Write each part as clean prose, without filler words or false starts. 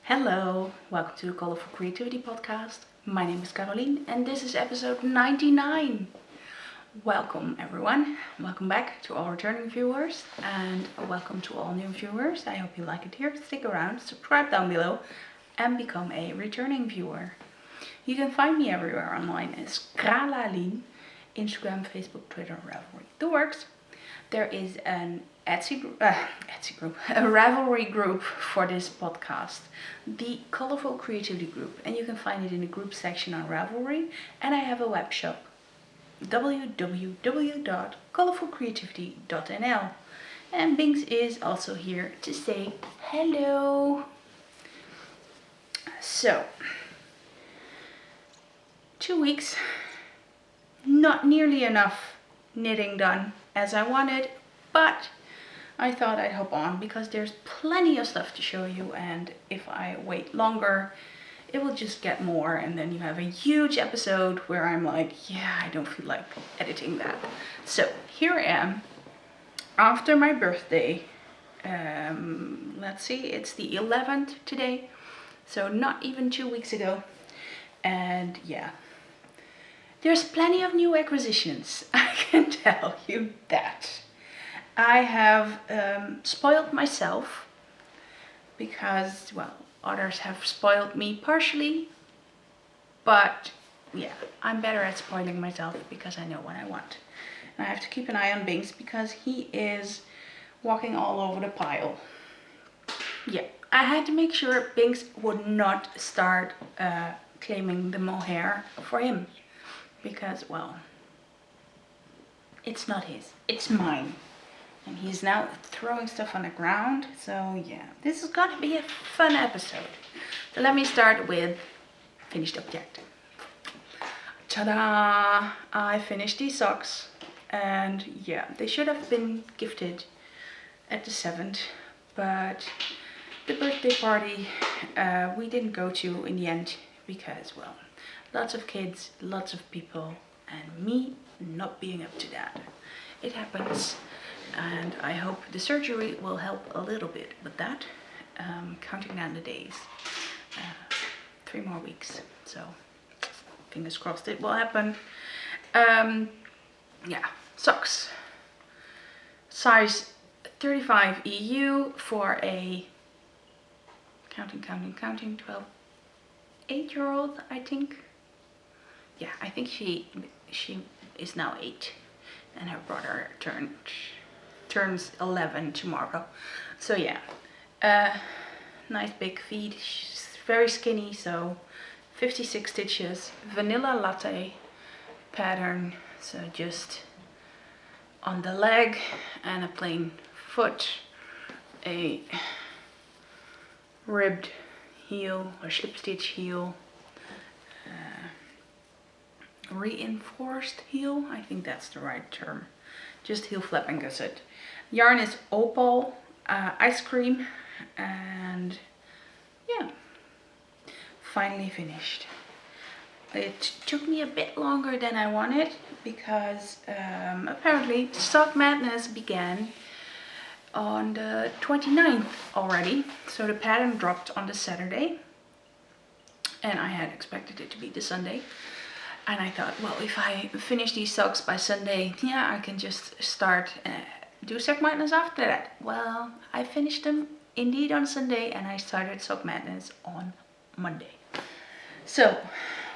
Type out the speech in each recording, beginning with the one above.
Hello, welcome to the Colourful Creativity podcast. My name is Carolien and this is episode 99. Welcome everyone, welcome back to all returning viewers and welcome to all new viewers. I hope you like it here. Stick around, subscribe down below and become a returning viewer. You can find me everywhere online as Carolien, Instagram, Facebook, Twitter, Ravelry, the works. There is an a Ravelry group for this podcast, the Colourful Creativity group, and you can find it in the group section on Ravelry. And I have a web shop, www.colourfulcreativity.nl, and Binks is also here to say hello. So, 2 weeks, not nearly enough knitting done as I wanted, but I thought I'd hop on because there's plenty of stuff to show you, and if I wait longer it will just get more and then you have a huge episode where I'm like, yeah, I don't feel like editing that. So here I am after my birthday. Let's see, it's the 11th today, so not even 2 weeks ago, and yeah, there's plenty of new acquisitions, I can tell you that. I have spoiled myself because, well, others have spoiled me partially, but yeah, I'm better at spoiling myself because I know what I want. And I have to keep an eye on Binks because he is walking all over the pile. Yeah, I had to make sure Binks would not start claiming the mohair for him. Because, well, it's not his, it's mine. And he's now throwing stuff on the ground. So yeah, this is gonna be a fun episode. So let me start with finished object. Ta-da! I finished these socks. And yeah, they should have been gifted at the 7th. But the birthday party we didn't go to in the end because, well, lots of kids, lots of people, and me not being up to that. It happens, and I hope the surgery will help a little bit with that. Counting down the days, 3 more weeks, so fingers crossed it will happen. Yeah, socks. Size 35 EU for a, counting, 12, 8-year-old, I think. Yeah, I think she is now 8 and her brother turns 11 tomorrow. So yeah, nice big feet. She's very skinny, so 56 stitches, vanilla latte pattern, so just on the leg and a plain foot, a ribbed heel or slip stitch heel, reinforced heel, I think that's the right term, just heel flap and gusset. Yarn is opal ice cream, and yeah, finally finished. It took me a bit longer than I wanted because apparently Sock Madness began on the 29th already, so the pattern dropped on the Saturday and I had expected it to be the Sunday. And I thought, well, if I finish these socks by Sunday, yeah, I can just start do Sock Madness after that. Well, I finished them indeed on Sunday and I started Sock Madness on Monday. So,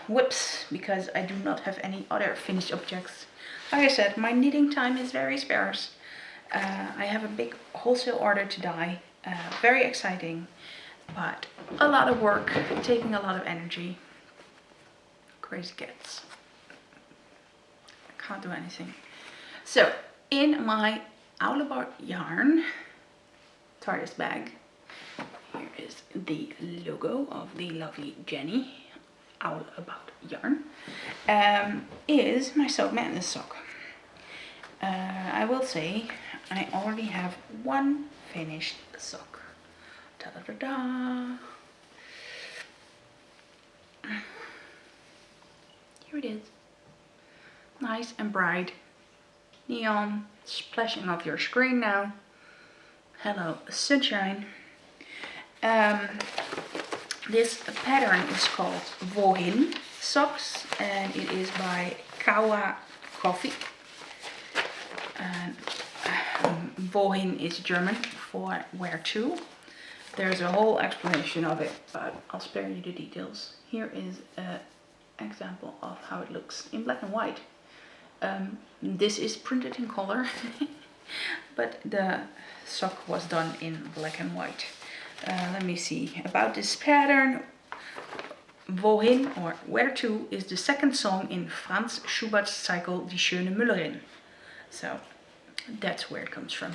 whoops, because I do not have any other finished objects. Like I said, my knitting time is very sparse. I have a big wholesale order to dye, very exciting, but a lot of work, taking a lot of energy. Crazy cats. I can't do anything. So, in my All About Yarn TARDIS bag, here is the logo of the lovely Jenny, All About Yarn, is my Sock Madness sock. I will say I already have one finished sock. Ta-da-da-da! Here it is. Nice and bright. Neon splashing off your screen now. Hello, sunshine. This pattern is called Wohin socks, and it is by Kawa Coffee. And Wohin is German for where to. There's a whole explanation of it, but I'll spare you the details. Here is an example of how it looks in black and white. This is printed in color, but the sock was done in black and white. Let me see about this pattern. Wohin, or Where to, is the second song in Franz Schubert's cycle Die Schöne Müllerin. So that's where it comes from.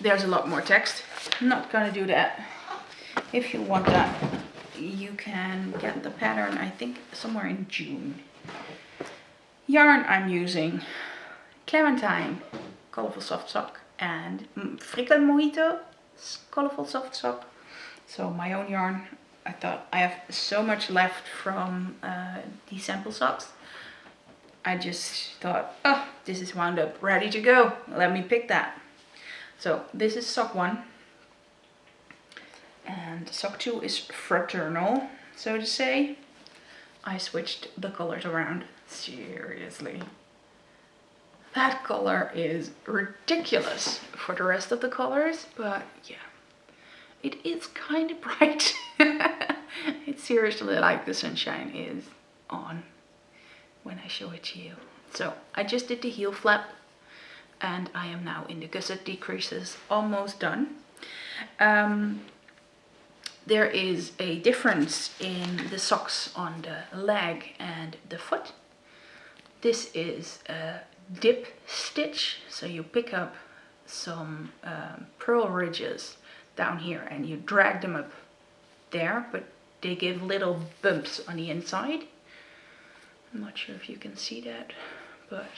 There's a lot more text. I'm not gonna do that. If you want that, you can get the pattern, I think, somewhere in June. Yarn I'm using Clementine Colourful Soft Sock and Frickel Mojito Colourful Soft Sock. So my own yarn. I thought I have so much left from these sample socks. I just thought, oh, this is wound up, ready to go. Let me pick that. So this is sock 1. And sock 2 is fraternal, so to say. I switched the colors around. Seriously. That color is ridiculous for the rest of the colors, but yeah. It is kind of bright. It's seriously like the sunshine is on when I show it to you. So I just did the heel flap and I am now in the gusset decreases, almost done. There is a difference in the socks on the leg and the foot. This is a dip stitch, so you pick up some pearl ridges down here and you drag them up there, but they give little bumps on the inside. I'm not sure if you can see that, but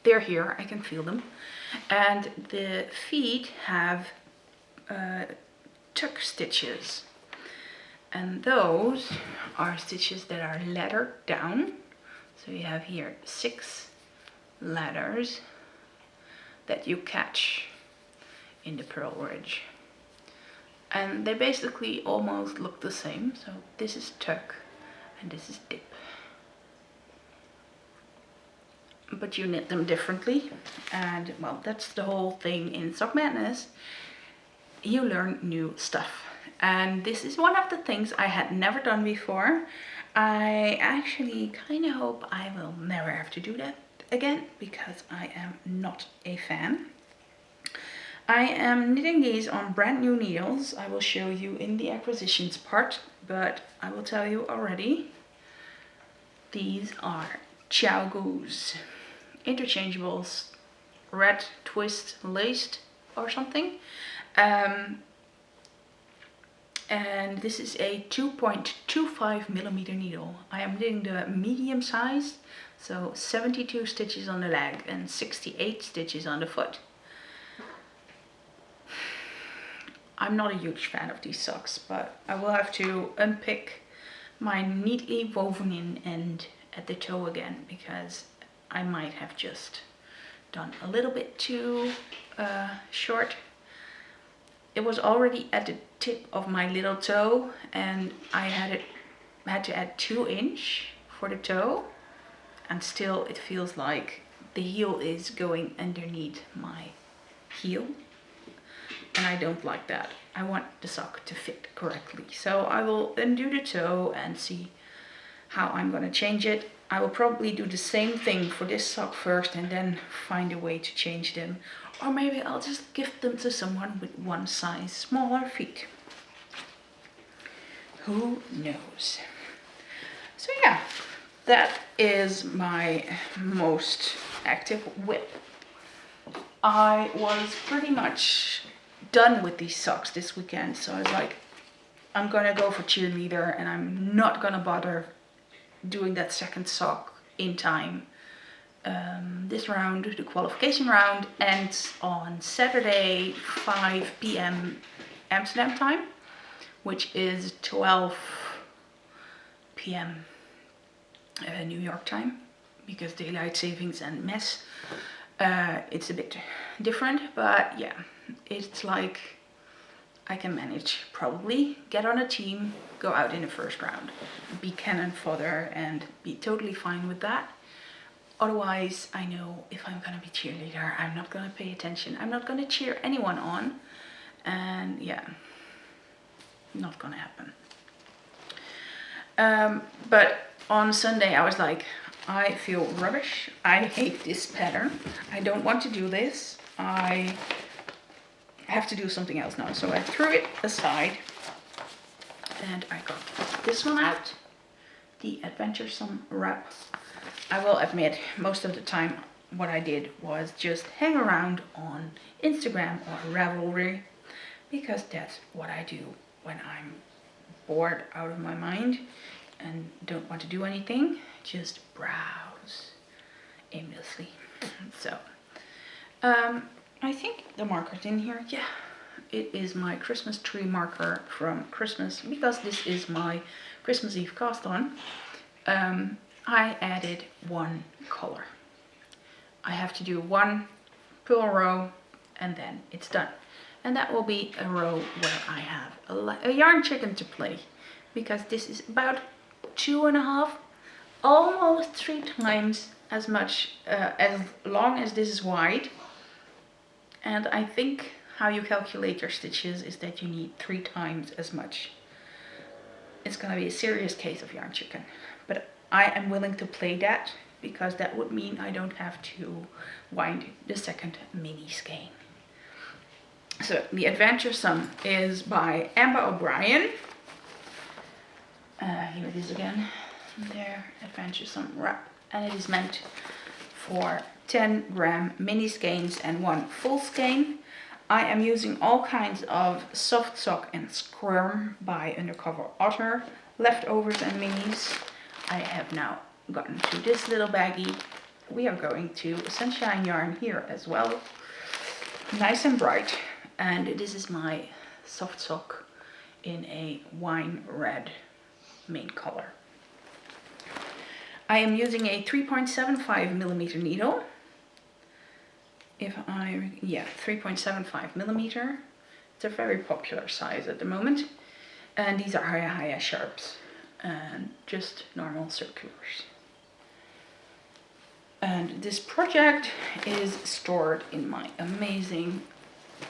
they're here, I can feel them. And the feet have tuck stitches, and those are stitches that are laddered down. So you have here 6 ladders that you catch in the pearl ridge. And they basically almost look the same. So this is tuck and this is dip. But you knit them differently. And well, that's the whole thing in Sock Madness. You learn new stuff. And this is one of the things I had never done before. I actually kind of hope I will never have to do that again, because I am not a fan. I am knitting these on brand new needles. I will show you in the acquisitions part, but I will tell you already, these are Xiaogu's interchangeables, red twist laced or something. And this is a 2.25 millimeter needle. I am knitting the medium size, so 72 stitches on the leg and 68 stitches on the foot. I'm not a huge fan of these socks, but I will have to unpick my neatly woven in end at the toe again, because I might have just done a little bit too short. It was already at the tip of my little toe, and I had to add 2 inches for the toe, and still it feels like the heel is going underneath my heel, and I don't like that. I want the sock to fit correctly. So I will undo the toe and see how I'm going to change it. I will probably do the same thing for this sock first and then find a way to change them. Or maybe I'll just gift them to someone with 1 size smaller feet. Who knows? So yeah, that is my most active whip. I was pretty much done with these socks this weekend, so I was like, I'm gonna go for cheerleader and I'm not gonna bother doing that second sock in time. This round, the qualification round, ends on Saturday 5 p.m. Amsterdam time, which is 12 p.m. New York time, because daylight savings and mess, it's a bit different. But yeah, it's like I can manage. Probably get on a team, go out in the first round, be cannon fodder and be totally fine with that. Otherwise, I know if I'm gonna be cheerleader, I'm not gonna pay attention. I'm not gonna cheer anyone on. And yeah, not gonna happen. But on Sunday I was like, I feel rubbish. I hate this pattern. I don't want to do this. I have to do something else now. So I threw it aside and I got this one out, the Adventuresome wrap. I will admit, most of the time what I did was just hang around on Instagram or Ravelry, because that's what I do when I'm bored out of my mind and don't want to do anything. Just browse aimlessly. So I think the marker's in here. Yeah, it is my Christmas tree marker from Christmas, because this is my Christmas Eve cast on. I added one color. I have to do one pull row and then it's done. And that will be a row where I have a yarn chicken to play, because this is about 2.5, almost 3 times as much, as long as this is wide. And I think how you calculate your stitches is that you need 3 times as much. It's gonna be a serious case of yarn chicken, but I am willing to play that, because that would mean I don't have to wind the second mini skein. So the Adventuresome is by Amber O'Brien. Here it is again. There, Adventuresome wrap, and it is meant for 10 gram mini skeins and 1 full skein. I am using all kinds of soft sock and squirm by Undercover Otter, leftovers and minis. I have now gotten to this little baggie. We are going to Sunshine Yarn here as well. Nice and bright. And this is my soft sock in a wine red main color. I am using a 3.75 millimeter needle. 3.75 millimeter. It's a very popular size at the moment. And these are higher sharps and just normal circulars. And this project is stored in my amazing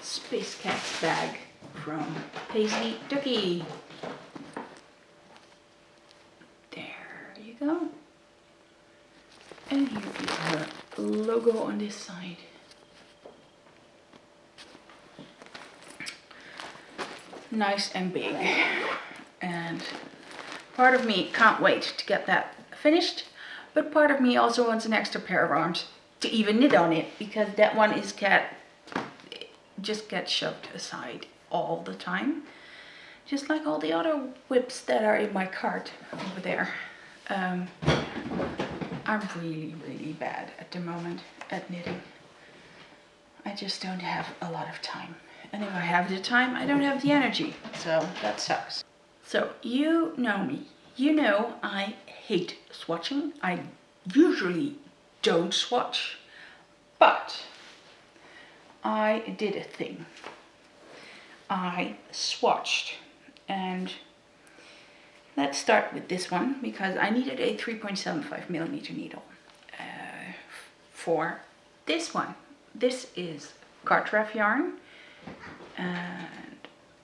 Space Cats bag from Paisley Ducky. There you go. And here is her logo on this side. Nice and big. And part of me can't wait to get that finished, but part of me also wants an extra pair of arms to even knit on it, because that one is just gets shoved aside all the time, just like all the other whips that are in my cart over there. I'm really bad at the moment at knitting. I just don't have a lot of time, and if I have the time, I don't have the energy, so that sucks. So you know me, you know I hate swatching. I usually don't swatch, but I did a thing. I swatched, and let's start with this one, because I needed a 3.75 millimeter needle for this one. This is Cartref yarn, and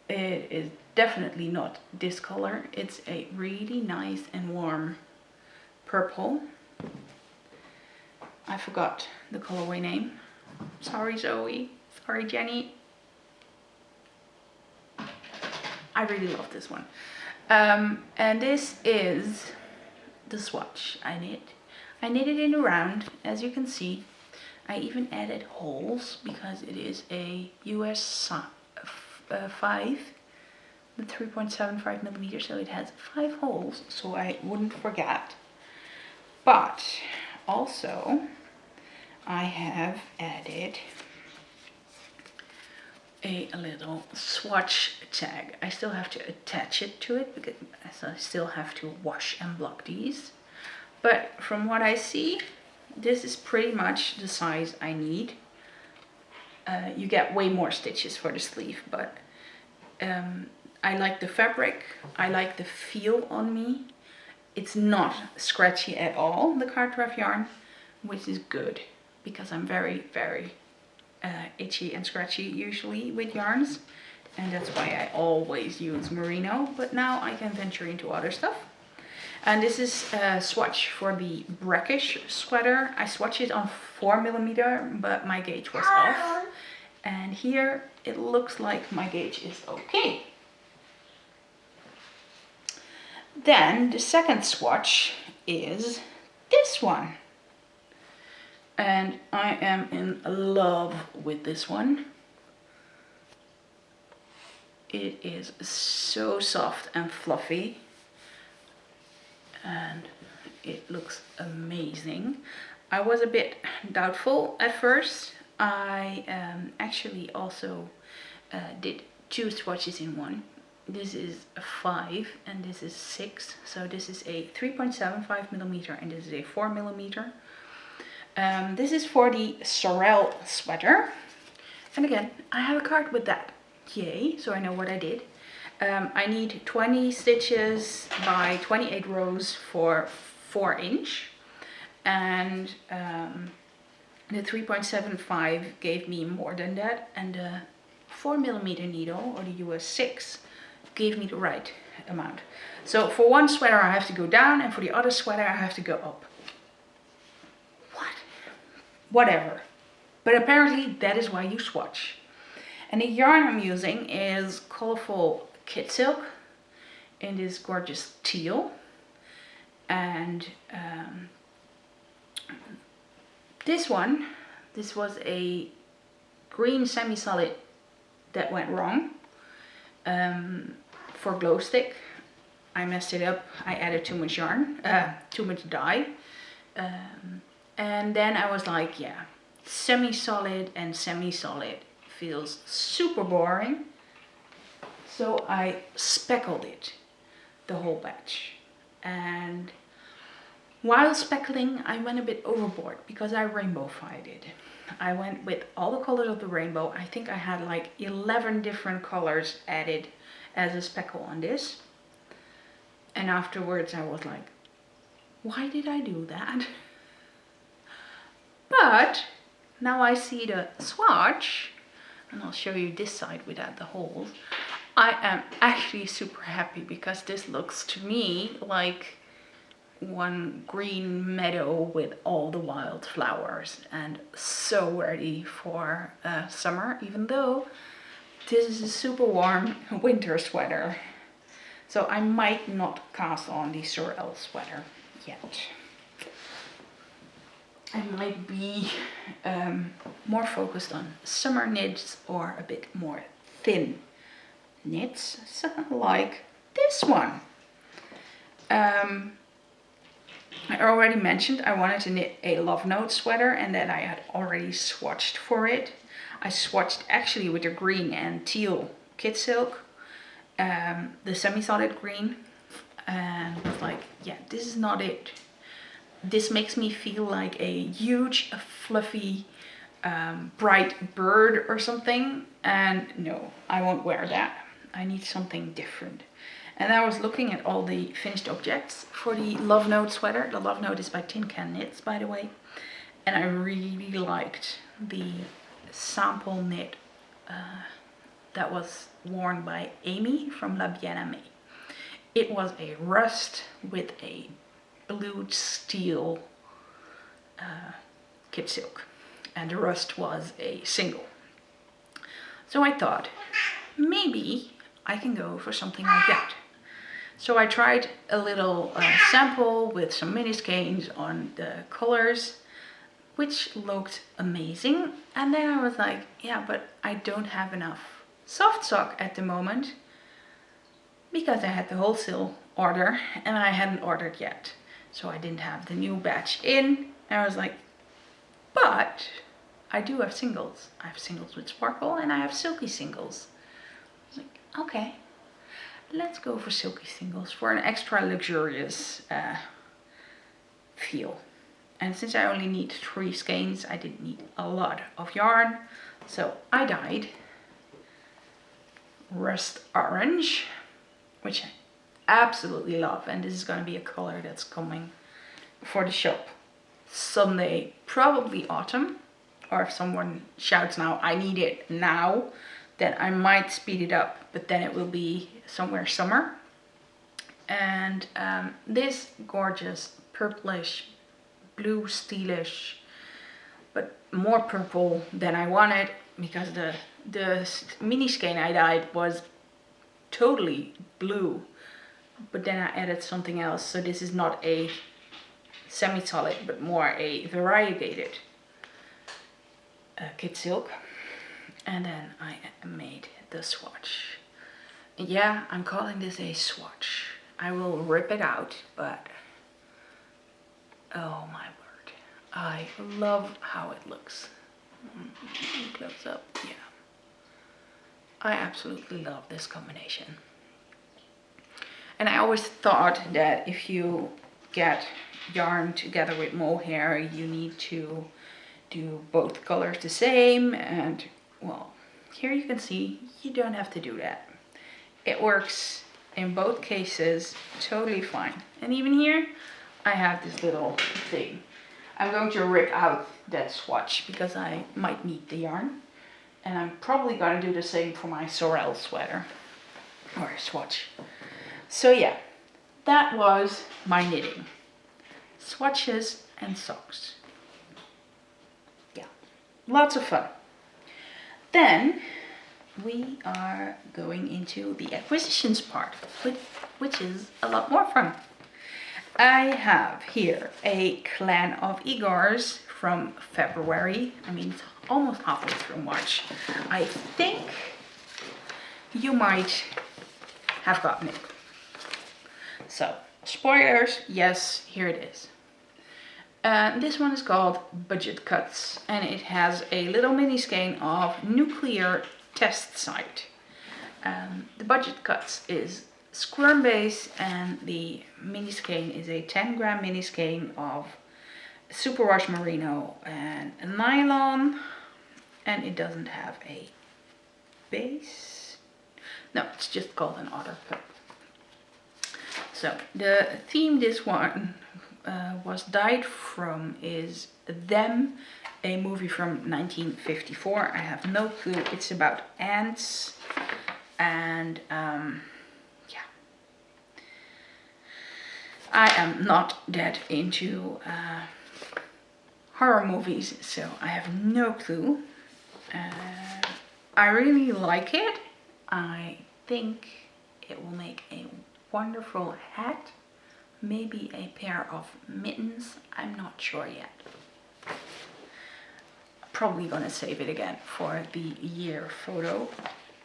it is definitely not this color. It's a really nice and warm purple. I forgot the colorway name. Sorry Zoe, sorry Jenny. I really love this one. And this is the swatch I knit. I knit it in a round, as you can see. I even added holes, because it is a US 5, the 3.75 millimeter, so it has 5 holes, so I wouldn't forget. But also I have added a little swatch tag. I still have to attach it to it, because I still have to wash and block these. But from what I see, this is pretty much the size I need. You get way more stitches for the sleeve, but I like the fabric, I like the feel on me. It's not scratchy at all, the card yarn, which is good because I'm very, very itchy and scratchy usually with yarns. And that's why I always use merino, but now I can venture into other stuff. And this is a swatch for the brackish sweater. I swatched it on 4mm, but my gauge was off. And here it looks like my gauge is okay. Then the second swatch is this one. And I am in love with this one. It is so soft and fluffy. And it looks amazing. I was a bit doubtful at first. I actually also did 2 swatches in one. This is a 5 and this is 6. So this is a 3.75mm and this is a 4mm. This is for the Sorel sweater. And again, I have a card with that. Yay, so I know what I did. I need 20 stitches by 28 rows for 4 inch. And the 3.75 gave me more than that. And the 4mm needle, or the US 6, gave me the right amount. So for one sweater I have to go down, and for the other sweater I have to go up. What? Whatever. But apparently that is why you swatch. And the yarn I'm using is Colourful Kid Silk in this gorgeous teal. And this was a green semi-solid that went wrong. For glow stick, I messed it up. I added too much yarn, too much dye. And then I was like, yeah, semi-solid and semi-solid feels super boring. So I speckled it, the whole batch. And while speckling, I went a bit overboard because I rainbow-fied it. I went with all the colors of the rainbow. I think I had like 11 different colors added as a speckle on this. And afterwards I was like, why did I do that? But now I see the swatch, and I'll show you this side without the holes. I am actually super happy because this looks to me like one green meadow with all the wildflowers, and so ready for summer, even though this is a super warm winter sweater. So I might not cast on the Sorel sweater yet. I might be more focused on summer knits or a bit more thin knits, so like this one. I already mentioned I wanted to knit a Love Note sweater and that I had already swatched for it. I swatched actually with the green and teal kid silk, the semi-solid green, and was like, yeah, this is not it. This makes me feel like a huge, fluffy, bright bird or something, and no, I won't wear that. I need something different. And I was looking at all the finished objects for the Love Note sweater. The Love Note is by Tin Can Knits, by the way. And I really liked the sample knit that was worn by Amy from La Bien-Aimée. It was a rust with a blued steel kid silk. And the rust was a single. So I thought, maybe I can go for something like that. So I tried a little sample with some mini skeins on the colors, which looked amazing. And then I was like, yeah, but I don't have enough soft sock at the moment because I had the wholesale order and I hadn't ordered yet. So I didn't have the new batch in. And I was like, but I do have singles. I have singles with sparkle and I have silky singles. I was like, okay. Let's go for silky singles for an extra luxurious feel. And since I only need 3 skeins, I didn't need a lot of yarn. So I dyed Rust Orange, which I absolutely love, and this is going to be a color that's coming for the shop someday, probably autumn, or if someone shouts now, I need it now, then I might speed it up, but then it will be somewhere summer. And this gorgeous purplish, blue steelish, but more purple than I wanted, because the mini skein I dyed was totally blue, but then I added something else, so this is not a semi-solid but more a variegated kid silk. And then I made the swatch. Yeah, I'm calling this a swatch. I will rip it out, but oh my word, I love how it looks. Close up, yeah. I absolutely love this combination. And I always thought that if you get yarn together with mohair, you need to do both colors the same, and well, here you can see you don't have to do that. It works in both cases totally fine. And even here I have this little thing. I'm going to rip out that swatch because I might need the yarn, and I'm probably going to do the same for my sorrel sweater or swatch. So yeah, that was my knitting. Swatches and socks. Yeah, lots of fun. Then we are going into the acquisitions part, which is a lot more fun. I have here a Clan of Igors from February. I mean, it's almost halfway through March. I think you might have gotten it. So, spoilers, yes, here it is. This one is called Budget Cuts, and it has a little mini skein of Nuclear Test Site. The Budget Cuts is squirm base, and the mini skein is a 10-gram mini skein of superwash merino and nylon, and it doesn't have a base. No, it's just called an otter cup. So the theme this one was dyed from is Them, a movie from 1954. I have no clue. It's about ants, and yeah, I am not that into horror movies, so I have no clue. I really like it. I think it will make a wonderful hat. Maybe a pair of mittens, I'm not sure yet. Probably gonna save it again for the year photo,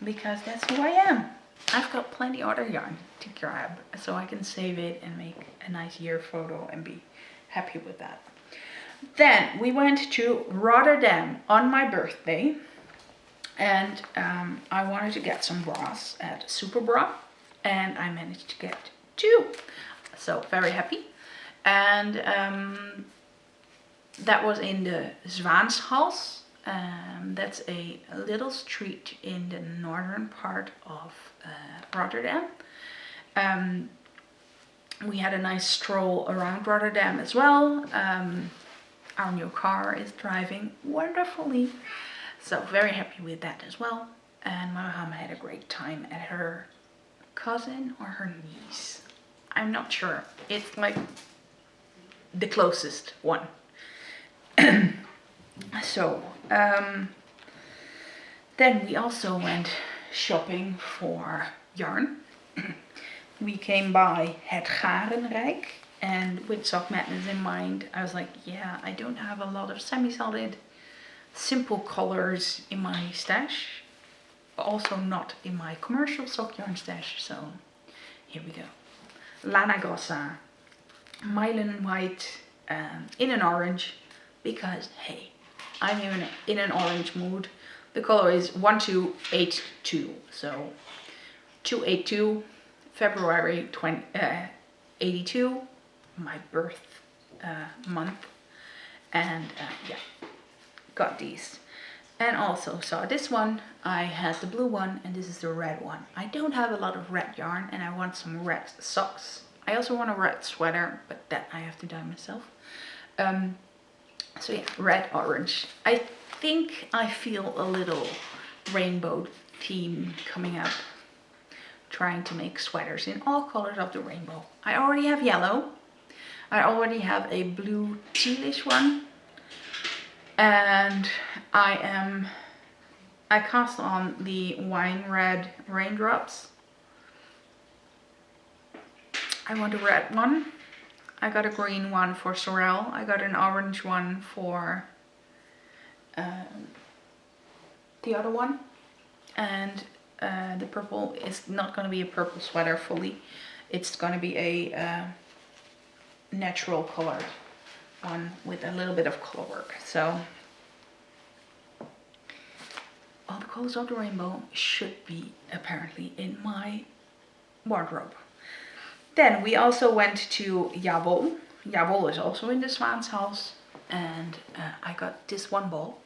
because that's who I am. I've got plenty other yarn to grab, so I can save it and make a nice year photo and be happy with that. Then we went to Rotterdam on my birthday, and I wanted to get some bras at Superbra, and I managed to get 2. So very happy. And that was in the Zwaanshals. That's a little street in the northern part of Rotterdam. We had a nice stroll around Rotterdam as well. Our new car is driving wonderfully, so very happy with that as well. And my mom had a great time at her cousin or her niece, I'm not sure. It's like the closest one. So, then we also went shopping for yarn. We came by Het Garenrijk, and with Sock Madness in mind, I was like, yeah, I don't have a lot of semi-solid, simple colors in my stash, but also not in my commercial sock yarn stash, so here we go. Lana Grossa, Mylan White, in an orange, because hey, I'm in an orange mood. The color is 1282, so 282, February 82, my birth month, and yeah, got these. And also saw this one. I had the blue one and this is the red one. I don't have a lot of red yarn and I want some red socks. I also want a red sweater, but that I have to dye myself. So yeah, red, orange. I think I feel a little rainbow theme coming up. Trying to make sweaters in all colors of the rainbow. I already have yellow. I already have a blue tealish one. And I cast on the wine red raindrops. I want a red one. I got a green one for Sorel. I got an orange one for the other one. And the purple is not going to be a purple sweater fully. It's going to be a natural colored one with a little bit of color work. So all the colors of the rainbow should be apparently in my wardrobe. Then we also went to Jawol. Jawol is also in the Swaan's house, and I got this one ball.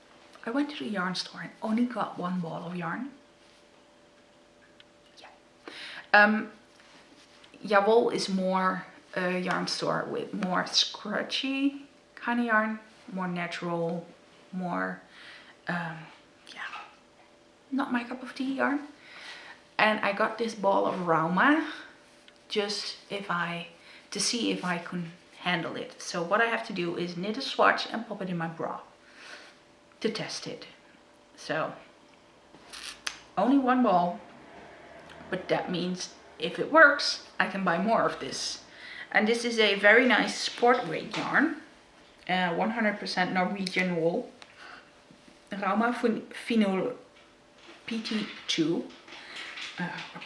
I went to the yarn store and only got one ball of yarn. Yeah. Jawol is more a yarn store with more scratchy kind of yarn, more natural, more yeah, not my cup of tea yarn. And I got this ball of Rauma just to see if I can handle it. So what I have to do is knit a swatch and pop it in my bra to test it. So only one ball, but that means if it works I can buy more of this. And this is a very nice sport weight yarn, 100% Norwegian wool, Rauma Fino PT2,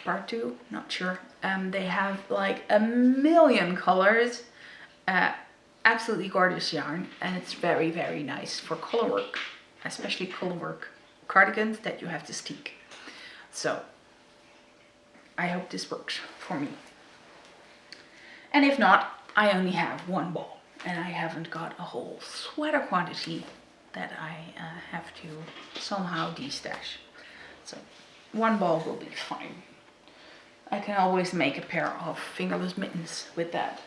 part 2, not sure. They have like a million colors, absolutely gorgeous yarn, and it's very, very nice for color work, especially color work cardigans that you have to stick. So I hope this works for me. And if not, I only have one ball and I haven't got a whole sweater quantity that I have to somehow de-stash. So one ball will be fine. I can always make a pair of fingerless mittens with that.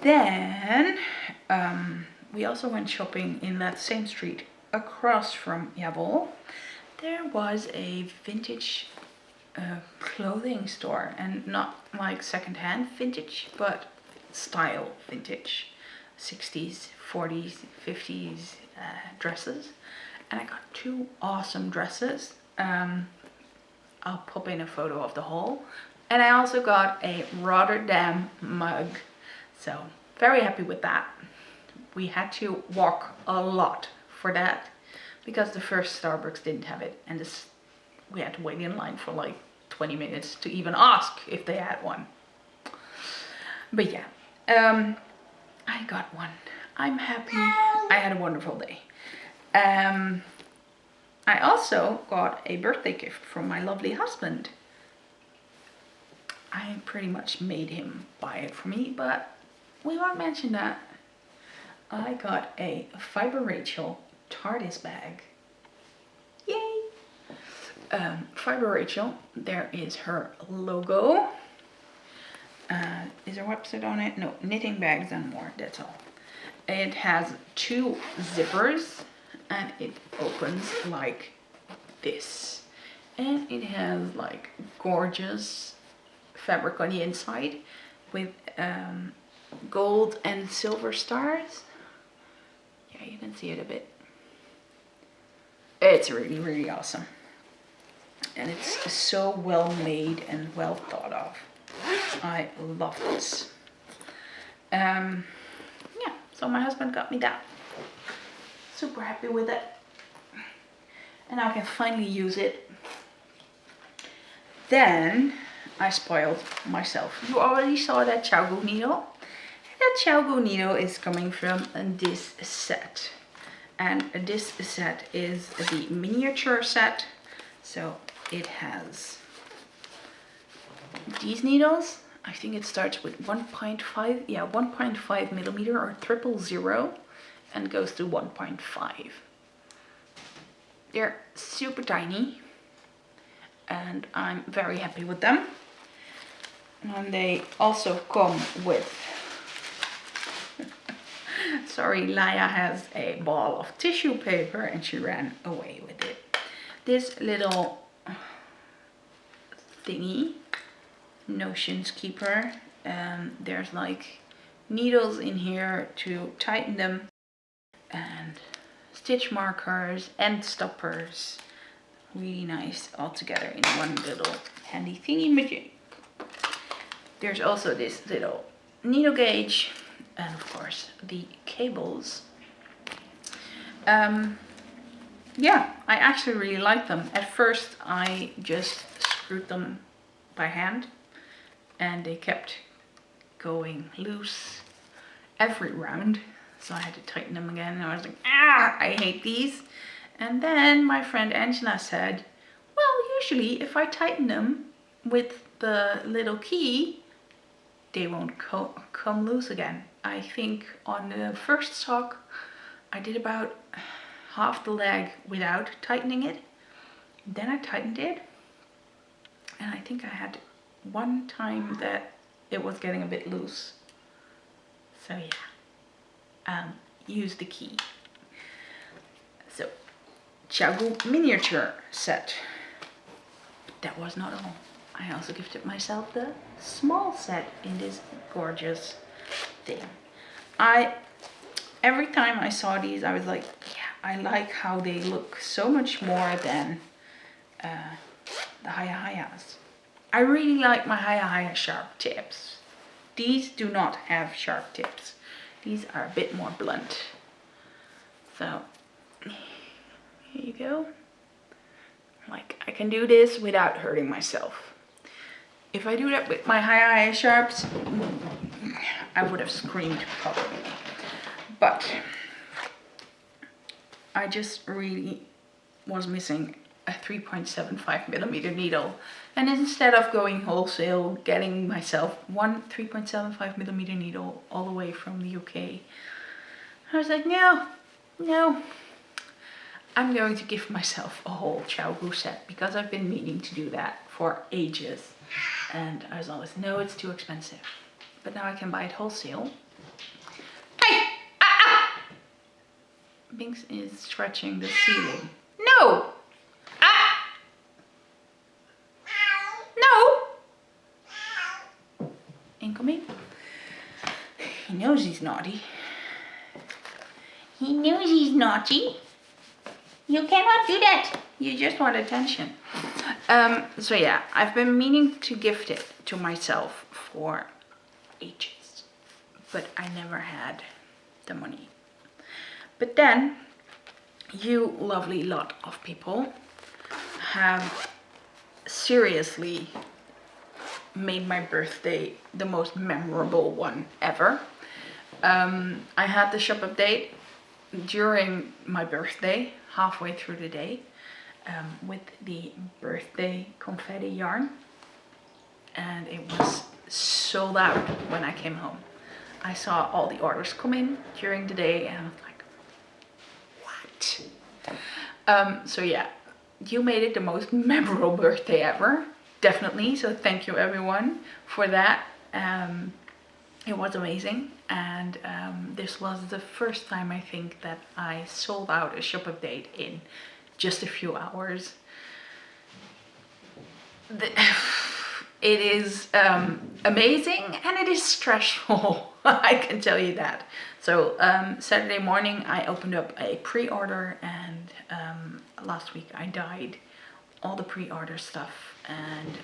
Then we also went shopping in that same street across from Jawol. There was a vintage clothing store, and not like second-hand vintage, but style vintage, 60s, 40s, 50s dresses. And I got two awesome dresses. I'll pop in a photo of the haul. And I also got a Rotterdam mug, so very happy with that. We had to walk a lot for that because the first Starbucks didn't have it, and we had to wait in line for like 20 minutes to even ask if they had one. But yeah, I got one. I'm happy. I had a wonderful day. I also got a birthday gift from my lovely husband. I pretty much made him buy it for me, but we won't mention that. I got a Fiber Rachel TARDIS bag. Yay! Fiber Rachel, there is her logo. Is there a website on it? No, knitting bags and more, that's all. It has two zippers and it opens like this. And it has like gorgeous fabric on the inside with gold and silver stars. Yeah, you can see it a bit. It's really, really awesome. And it's so well made and well thought of. I love this. Yeah, so my husband got me that. Super happy with it. And now I can finally use it. Then I spoiled myself. You already saw that Xiaogu needle. That Xiaogu needle is coming from this set. And this set is the miniature set. So it has these needles. I think it starts with 1.5, yeah, 1.5 millimeter or 000 and goes to 1.5. They're super tiny and I'm very happy with them. And they also come with, sorry, Laia has a ball of tissue paper and she ran away with it. This little thingy, notions keeper, there's like needles in here to tighten them, and stitch markers, end stoppers, really nice all together in one little handy thingy magic. There's also this little needle gauge and of course the cables. Yeah, I actually really like them. At first I just screwed them by hand and they kept going loose every round, so I had to tighten them again and I was like, ah, I hate these. And then my friend Angela said, well, usually if I tighten them with the little key, they won't come loose again. I think on the first sock I did about half the leg without tightening it. Then I tightened it and I think I had one time that it was getting a bit loose. So yeah, use the key. So, XoXo miniature set. But that was not all. I also gifted myself the small set in this gorgeous thing. Every time I saw these, I was like, yeah, I like how they look so much more than the Hayahayas. I really like my Hayahaya sharp tips. These do not have sharp tips. These are a bit more blunt. So, here you go. Like, I can do this without hurting myself. If I do that with my Hayahaya sharps, I would have screamed probably. But I just really was missing a 3.75mm needle, and instead of going wholesale, getting myself one 3.75mm needle all the way from the UK, I was like, no, I'm going to give myself a whole XoXo set because I've been meaning to do that for ages, and I was always, no, it's too expensive. But now I can buy it wholesale. Hey! Binks is scratching the ceiling. No! Incoming. He knows he's naughty. He knows he's naughty. You cannot do that. You just want attention. So yeah, I've been meaning to gift it to myself for ages, but I never had the money. But then, you lovely lot of people have seriously made my birthday the most memorable one ever. I had the shop update during my birthday, halfway through the day, with the birthday confetti yarn, and it was sold out when I came home. I saw all the orders come in during the day and I was like, what? So yeah, you made it the most memorable birthday ever. Definitely, so thank you everyone for that. It was amazing, and this was the first time I think that I sold out a shop update in just a few hours. It is amazing and it is stressful, I can tell you that. So Saturday morning I opened up a pre-order, and last week I dyed all the pre-order stuff, and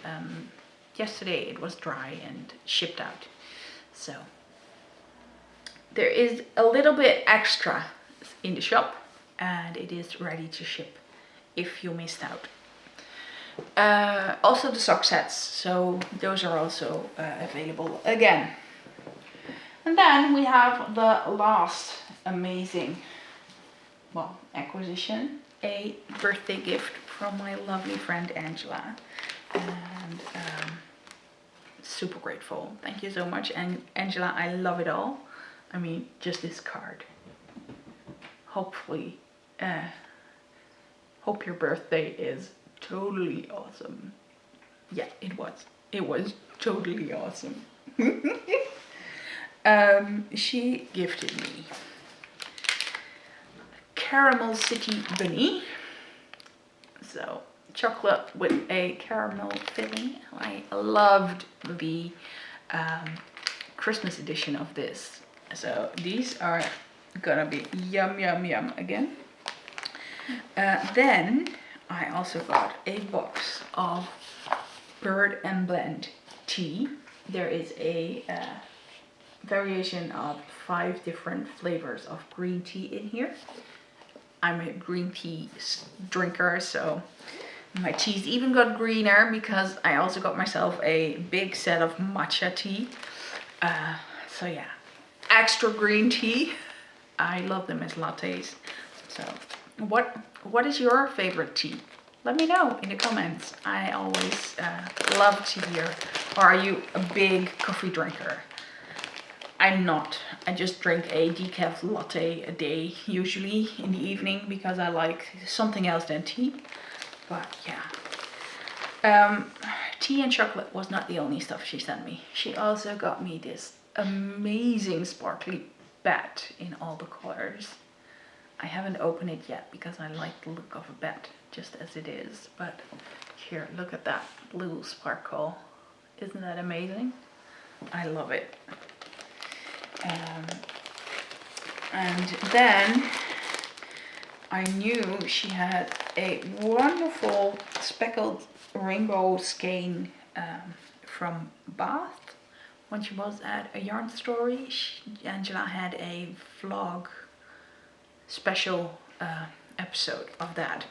yesterday it was dry and shipped out. So there is a little bit extra in the shop and it is ready to ship if you missed out. Also the sock sets, so those are also available again. And then we have the last amazing, well, acquisition, a birthday gift from my lovely friend Angela, and super grateful. Thank you so much, and Angela, I love it all. I mean, just this card. Hopefully Hope your birthday is totally awesome. Yeah, it was. It was totally awesome. She gifted me Caramel City Bunny. So chocolate with a caramel filling. I loved the Christmas edition of this. So these are gonna be yum yum yum again. Then I also got a box of Bird and Blend tea. There is a variation of 5 different flavors of green tea in here. I'm a green tea drinker, so my tea's even got greener because I also got myself a big set of matcha tea. So yeah, extra green tea. I love them as lattes. So what is your favorite tea? Let me know in the comments. I always love to hear. Or are you a big coffee drinker? I'm not. I just drink a decaf latte a day, usually in the evening, because I like something else than tea. But yeah. Tea and chocolate was not the only stuff she sent me. She also got me this amazing sparkly bat in all the colors. I haven't opened it yet because I like the look of a bat just as it is. But here, look at that blue sparkle. Isn't that amazing? I love it. And then I knew she had a wonderful speckled rainbow skein from Bath. When she was at a yarn story, Angela had a vlog special episode of that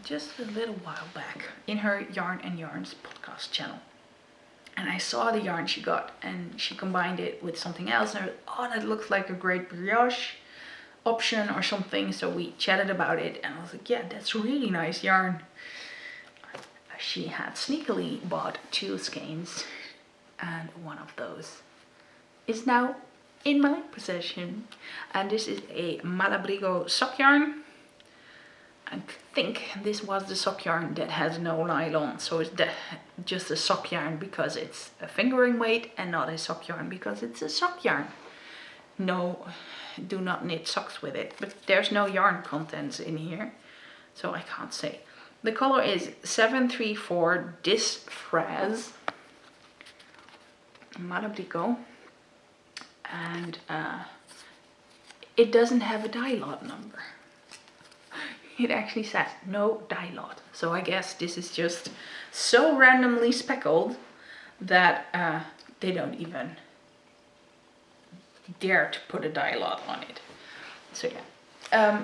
just a little while back in her Yarn and Yarns podcast channel. And I saw the yarn she got and she combined it with something else. And I was, oh, that looks like a great brioche option or something. So we chatted about it and I was like, yeah, that's really nice yarn. She had sneakily bought 2 skeins and one of those is now in my possession. And this is a Malabrigo sock yarn. I think this was the sock yarn that has no nylon, so it's just a sock yarn because it's a fingering weight and not a sock yarn because it's a sock yarn. No, do not knit socks with it, but there's no yarn contents in here, so I can't say. The color is 734 Disfraz Malabrigo, and it doesn't have a dye lot number. It actually says no dye lot. So I guess this is just so randomly speckled that they don't even dare to put a dye lot on it. So yeah.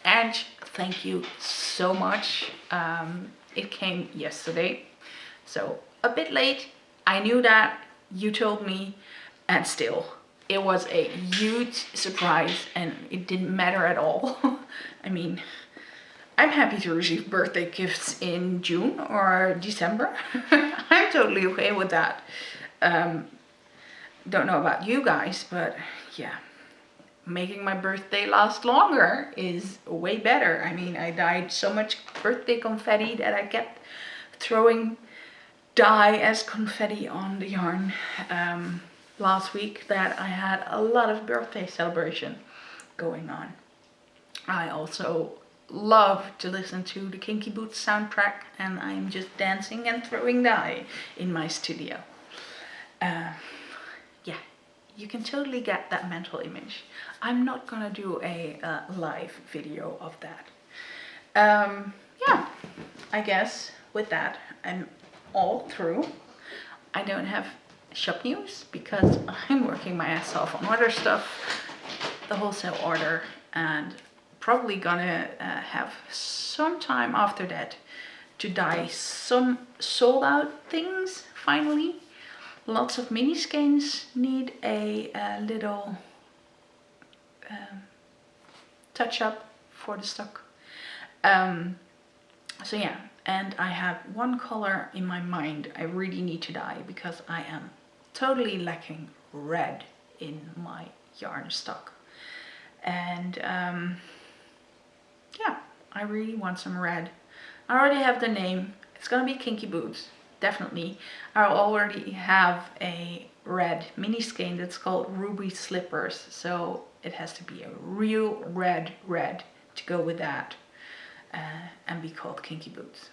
Ange, thank you so much. It came yesterday, so a bit late. I knew that, you told me, and still it was a huge surprise and it didn't matter at all. I mean, I'm happy to receive birthday gifts in June or December. I'm totally okay with that. Don't know about you guys, but yeah, making my birthday last longer is way better. I mean, I dyed so much birthday confetti that I kept throwing dye as confetti on the yarn last week that I had a lot of birthday celebration going on. I also love to listen to the Kinky Boots soundtrack and I'm just dancing and throwing dye in my studio. Yeah, you can totally get that mental image. I'm not gonna do a live video of that. Yeah, I guess with that I'm all through. I don't have shop news because I'm working my ass off on other stuff, the wholesale order, and probably gonna have some time after that to dye some sold out things finally. Lots of mini skeins need a little touch up for the stock. So yeah, and I have one color in my mind I really need to dye because I am totally lacking red in my yarn stock. And yeah, I really want some red. I already have the name. It's gonna be Kinky Boots, definitely. I already have a red mini skein that's called Ruby Slippers, so it has to be a real red to go with that and be called Kinky Boots.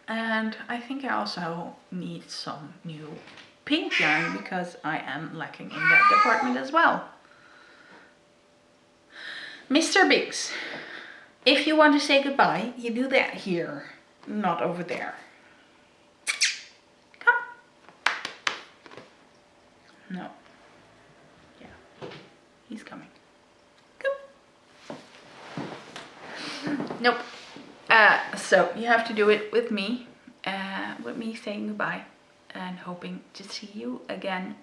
And I think I also need some new pink yarn because I am lacking in that department as well. Mr. Biggs, if you want to say goodbye, you do that here, not over there. Come. No. Yeah, he's coming. Come. Nope. So you have to do it with me saying goodbye and hoping to see you again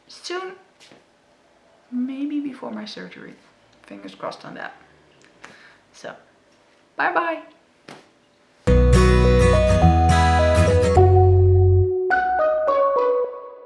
soon. Maybe before my surgery. Fingers crossed on that. So, bye bye.